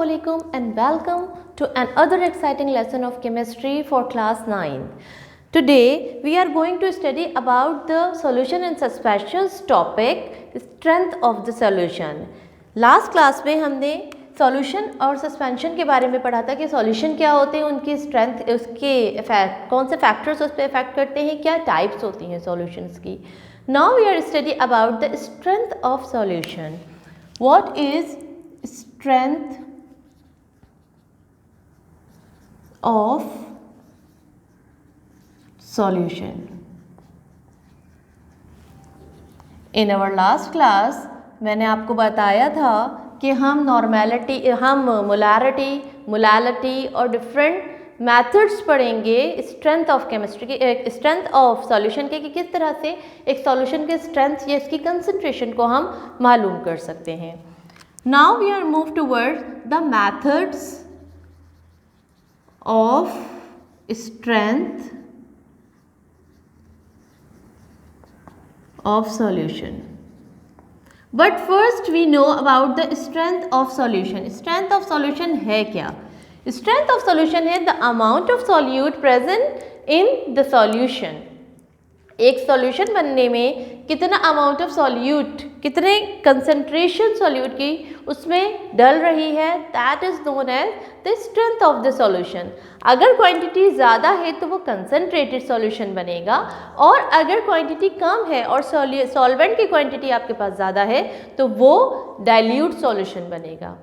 Assalamualaikum and welcome to another exciting lesson of chemistry for class 9. Today we are going to study about the solution and suspensions topic, strength of the solution. Last class में हमने solution और suspension के बारे में पढ़ा था कि solution क्या होते हैं, उनकी स्ट्रेंथ, उसके इफेक्ट, कौन से फैक्टर्स उस पर इफेक्ट करते हैं, क्या टाइप्स होती हैं सॉल्यूशंस की. Now we are study about the strength of solution. What is strength of solution. In our last class मैंने आपको बताया था कि हम मोलारिटी और डिफरेंट मेथड्स पढ़ेंगे स्ट्रेंथ ऑफ केमिस्ट्री के, स्ट्रेंथ ऑफ सॉल्यूशन के, कि किस तरह से एक सॉल्यूशन के स्ट्रेंथ या इसकी कंसंट्रेशन को हम मालूम कर सकते हैं. Now we are moved towards the methods of strength of solution. But first we know about the strength of solution. Strength of solution है क्या? Strength of solution है the amount of solute present in the solution. एक solution बनने में कितना amount of solute, कितने concentration solute की उसमें डल रही है, that is known as the strength of the solution. अगर क्वांटिटी ज़्यादा है तो वो कंसंट्रेटेड सॉल्यूशन बनेगा, और अगर क्वांटिटी कम है और सॉल्वेंट की क्वांटिटी आपके पास ज़्यादा है तो वो डाइल्यूट सॉल्यूशन बनेगा.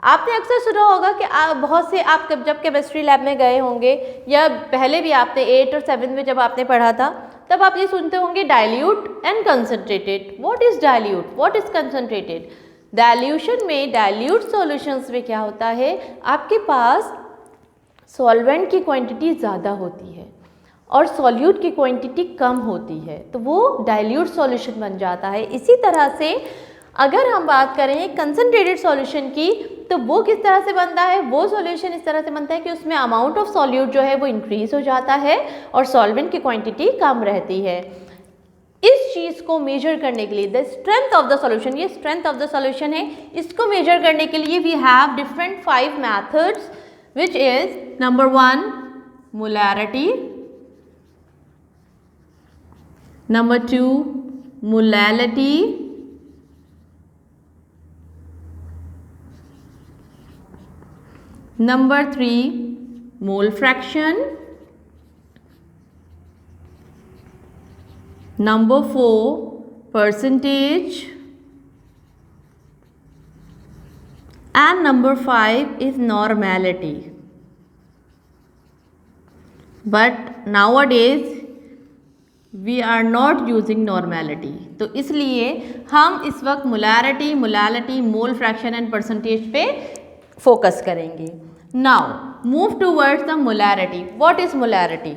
आपने अक्सर सुना होगा कि बहुत से आप जब केमिस्ट्री लैब में गए होंगे या पहले भी आपने 8 और 7 में जब आपने पढ़ा था तब आप ये सुनते होंगे dilute and concentrated. What is dilute, what is concentrated? Dilution में, डाइल्यूट सॉल्यूशंस में क्या होता है, आपके पास सॉल्वेंट की क्वांटिटी ज़्यादा होती है और सॉल्यूट की क्वांटिटी कम होती है, तो वो डाइल्यूट सॉल्यूशन बन जाता है. इसी तरह से अगर हम बात करें कंसंट्रेटेड सॉल्यूशन की, तो वो किस तरह से बनता है, वो सॉल्यूशन इस तरह से बनता है कि उसमें अमाउंट ऑफ सॉल्यूट जो है वो इंक्रीज हो जाता है और सॉल्वेंट की क्वांटिटी कम रहती है. इस चीज़ को मेजर करने के लिए the strength of the solution, ये स्ट्रेंथ ऑफ द सॉल्यूशन है, इसको मेजर करने के लिए we have different 5 methods which is number 1 molarity, number 2 molality, number 3 mole fraction, number 4 percentage, and number 5 is normality. But nowadays we are not using normality, तो इसलिए हम इस वक्त molarity, mole fraction and percentage पे focus करेंगे. Now move towards the molarity. What is molarity?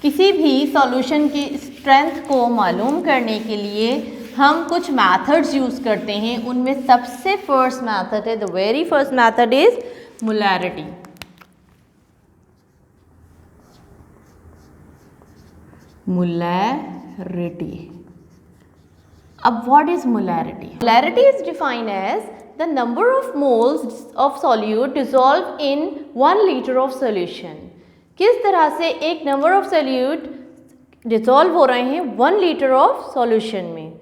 किसी भी solution की स्ट्रेंथ को मालूम करने के लिए हम कुछ मेथड्स यूज करते हैं. उनमें सबसे फर्स्ट मेथड है, the very first method is molarity. Molarity. अब what is molarity? Molarity is defined as the number of moles of solute dissolved in 1 liter of solution. किस तरह से एक नंबर ऑफ सोल्यूट डिसॉल्व हो रहे हैं 1 litre of solution में,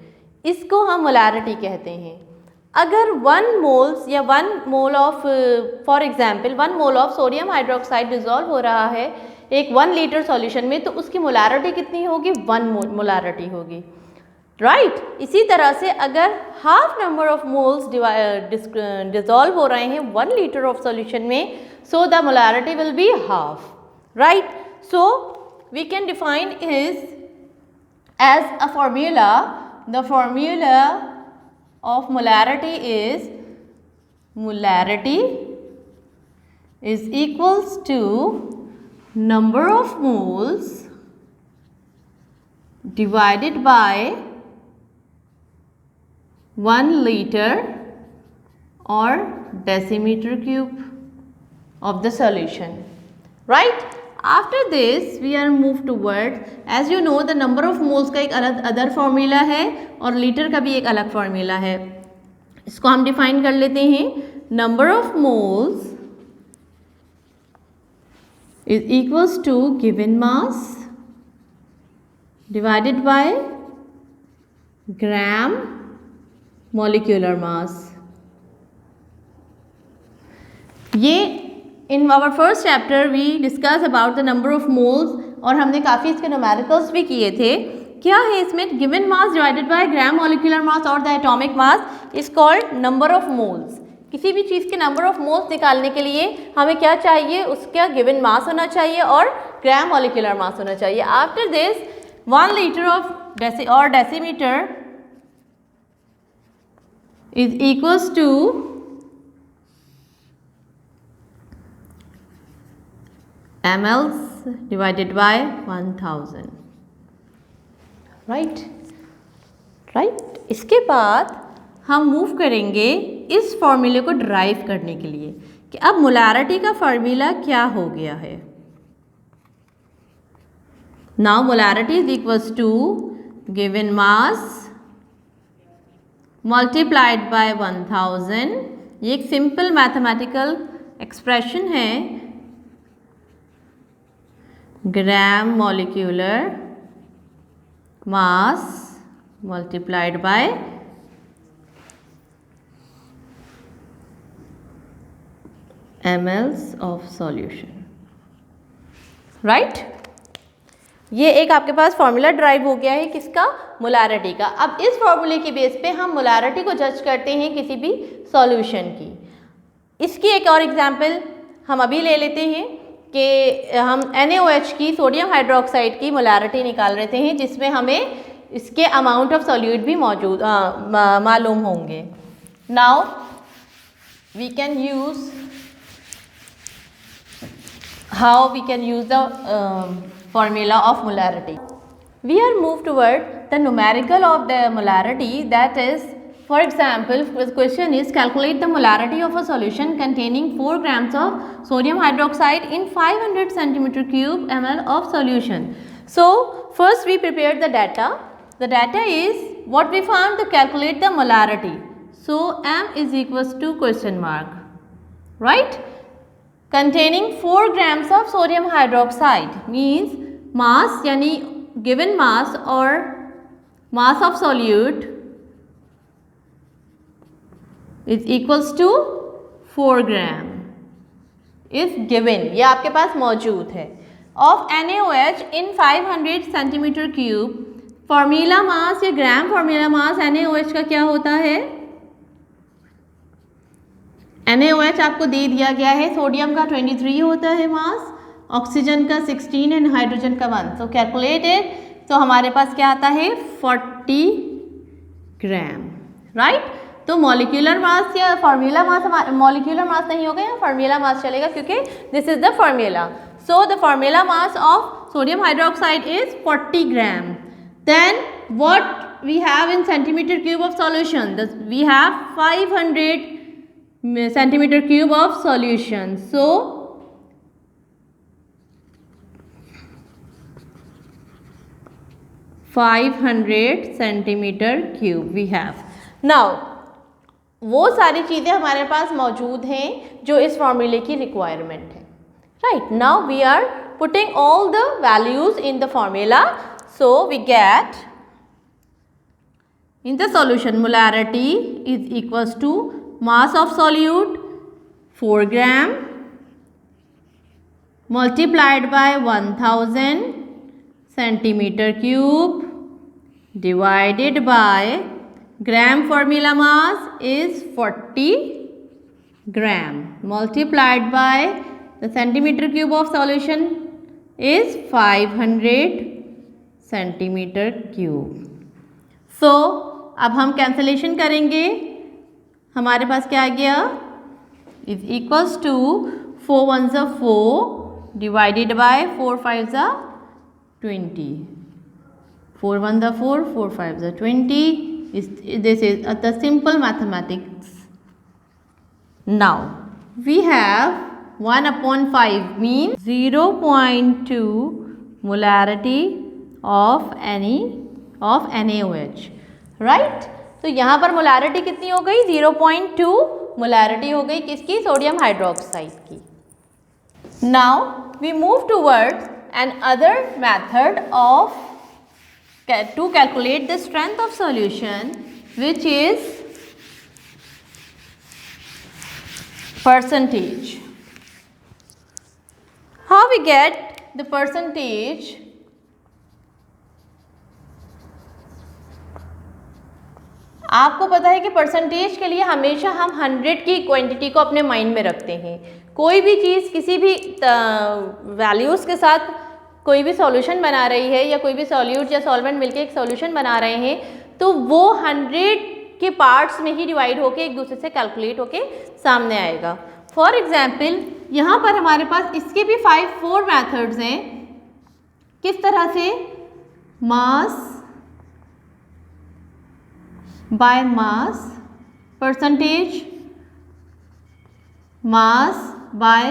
इसको हम मोलैरिटी कहते हैं. अगर 1 मोल्स या 1 mole of, for example 1 mole of sodium hydroxide dissolve हो रहा है एक 1 लीटर सॉल्यूशन में, तो उसकी मोलैरिटी कितनी होगी? 1 मोलैरिटी होगी, राइट. इसी तरह से अगर half number of moles dissolve हो रहे हैं 1 लीटर ऑफ सॉल्यूशन में, so the molarity will be half, right. So we can define is as a formula. The formula of molarity is molarity is equals to number of moles divided by 1 liter or decimeter cube of the solution, right. After this we are moved toward, as you know, the number of moles का एक अलग other formula है और litre का भी एक अलग formula है. इसको हम डिफाइन कर लेते हैं, number of moles is equals to given mass divided by gram molecular mass. ये in our first chapter we discuss about the number of moles, और हमने काफ़ी इसके न्यूमेरिकल्स भी किए थे। क्या है इसमें, given mass divided by gram molecular mass और the atomic mass is called number of moles. किसी भी चीज़ के नंबर ऑफ मोल्स निकालने के लिए हमें क्या चाहिए, उसका गिवन मास होना चाहिए और ग्राम मॉलिक्यूलर मास होना चाहिए। After this 1 litre of decimetre is equals to mLs divided by 1000, right. इसके बाद हम मूव करेंगे इस फॉर्मूले को ड्राइव करने के लिए कि अब मोलारिटी का फॉर्मूला क्या हो गया है। Now molarity is equals to given mass multiplied by 1000। ये एक सिंपल मैथमेटिकल एक्सप्रेशन है, gram molecular mass multiplied by mLs of solution, right. ये एक आपके पास फॉर्मूला ड्राइव हो गया है किसका, मोलारिटी का। अब इस फॉर्मूले की बेस पे हम मोलारिटी को जज करते हैं किसी भी सॉल्यूशन की। इसकी एक और एग्जांपल हम अभी ले लेते हैं कि हम NaOH की सोडियम हाइड्रोक्साइड की मोलारिटी निकाल रहे हैं, जिसमें हमें इसके अमाउंट ऑफ सॉल्यूट भी मौजूद मालूम होंगे। Now we can use how we can use the formula of molarity. We are moved toward the numerical of the molarity, that is, for example, the question is calculate the molarity of a solution containing 4 grams of sodium hydroxide in 500 centimeter cube ml of solution. So first we prepared the data. The data is what we found to calculate the molarity. So m is equals to question mark, right? Containing 4 grams of sodium hydroxide means mass यानी given mass और mass of solute is equals to 4 gram is given, ये आपके पास मौजूद है, of NaOH in 500 centimeter cube। Formula mass या gram formula mass NaOH का क्या होता है, NaOH आपको दे दिया गया है, सोडियम का 23 होता है मास, ऑक्सीजन का 16 एंड हाइड्रोजन का 1। तो कैलकुलेटेड, तो हमारे पास क्या आता है 40 ग्राम, राइट। तो मॉलिक्यूलर मास या फार्मूला मास, मॉलिक्यूलर मास नहीं होगा, यहाँ फार्मूला मास चलेगा क्योंकि this is the formula. So the formula mass of sodium hydroxide is 40 gram. Then what we have in centimetre cube of solution, we have 500 centimeter cube of solution. So 500 centimeter cube we have. Now वो सारी चीज़ें हमारे पास मौजूद हैं जो इस फॉर्मूले की रिक्वायरमेंट है, right. Now we are putting all the values in the formula, so we get in the solution molarity is equals to mass of solute 4 gram multiplied by 1000 centimeter cube divided by gram formula mass is 40 gram multiplied by the centimeter cube of solution is 500 centimeter cube. So अब हम cancellation करेंगे, हमारे पास क्या आ गया, is equals to 4 1 ज़ा 4 divided by 4 5 ज़ा 20, 4 1 ज़ा 4 4 5 ज़ा 20। This is the simple mathematics. Now we have 1/5 means 0.2 molarity of NaOH, right. तो तो यहाँ पर मोलैरिटी कितनी हो गई 0.2 मोलैरिटी हो गई किसकी, सोडियम हाइड्रोक्साइड की। Now we move towards an other method of to calculate the strength of solution, which is percentage. How we get the percentage? आपको पता है कि परसेंटेज के लिए हमेशा हम 100 की क्वांटिटी को अपने माइंड में रखते हैं। कोई भी चीज़ किसी भी वैल्यूज़ के साथ कोई भी सॉल्यूशन बना रही है या कोई भी सॉल्यूट या सॉल्वेंट मिलके एक सॉल्यूशन बना रहे हैं तो वो 100 के पार्ट्स में ही डिवाइड होके एक दूसरे से कैलकुलेट होके सामने आएगा। फॉर एग्जांपल यहाँ पर हमारे पास इसके भी 4 मेथड्स हैं। किस तरह से, mass by mass percentage, mass by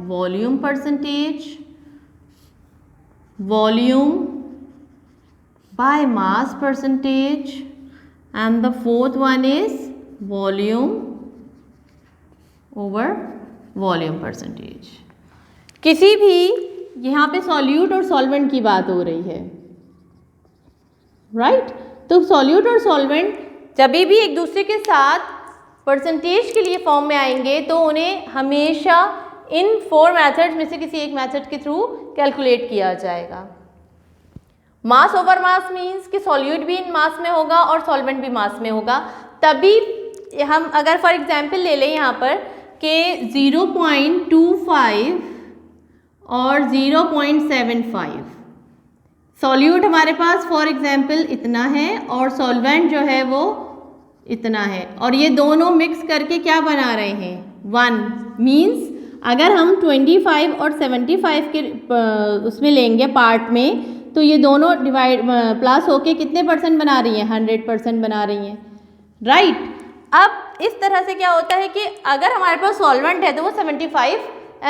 volume percentage, volume by mass percentage, and the fourth one is volume over volume percentage. किसी भी यहाँ पे सॉल्यूट और सॉल्वेंट की बात हो रही है, राइट तो सॉल्यूट और सॉल्वेंट जब भी एक दूसरे के साथ परसेंटेज के लिए फॉर्म में आएंगे तो उन्हें हमेशा इन 4 मेथड्स में से किसी एक मेथड के थ्रू कैलकुलेट किया जाएगा। मास ओवर मास मीन्स कि सॉल्यूट भी इन मास में होगा और सॉल्वेंट भी मास में होगा। तभी हम अगर फॉर एग्जांपल ले लें यहाँ पर कि 0.25 और 0.75 सॉल्यूट हमारे पास फॉर एग्जांपल इतना है और सॉल्वेंट जो है वो इतना है और ये दोनों मिक्स करके क्या बना रहे हैं 1 मीन्स अगर हम 25 और 75 के उसमें लेंगे पार्ट में तो ये दोनों डिवाइड प्लस होके कितने परसेंट बना रही हैं 100% बना रही हैं, राइट। अब इस तरह से क्या होता है कि अगर हमारे पास सॉल्वेंट है तो वो 75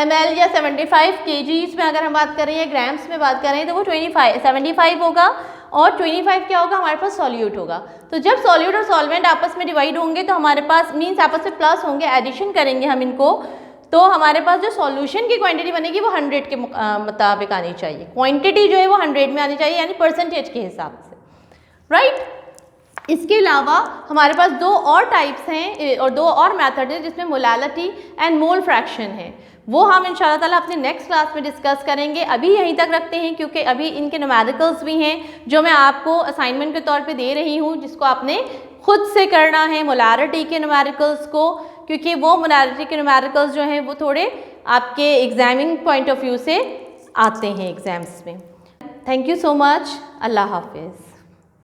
ml या 75 kgs में अगर हम बात कर रहे हैं, ग्राम्स में बात कर रहे हैं तो वो 75 होगा और 25 क्या होगा हमारे पास सॉल्यूट होगा। तो जब सॉल्यूट और सॉल्वेंट आपस में डिवाइड होंगे तो हमारे पास मीन्स आपस में प्लस होंगे, एडिशन करेंगे हम इनको तो हमारे पास जो सॉल्यूशन की क्वांटिटी बनेगी वो 100 के मुताबिक आनी चाहिए। क्वांटिटी जो है वो 100 में आनी चाहिए यानी परसेंटेज के हिसाब से, राइट। इसके अलावा हमारे पास 2 और टाइप्स हैं और 2 और मेथड हैं जिसमें मोलैलिटी एंड मोल फ्रैक्शन है। वो हम इंशाल्लाह ताला अपने नेक्स्ट क्लास में डिस्कस करेंगे। अभी यहीं तक रखते हैं क्योंकि अभी इनके न्यूमेरिकल्स भी हैं जो मैं आपको असाइनमेंट के तौर पे दे रही हूँ जिसको आपने खुद से करना है मोलैरिटी के न्यूमेरिकल्स को, क्योंकि वो मोलैरिटी के न्यूमेरिकल्स जो हैं वो थोड़े आपके एग्जामिंग पॉइंट ऑफ व्यू से आते हैं एग्जाम्स में। थैंक यू सो मच, अल्लाह हाफिज़।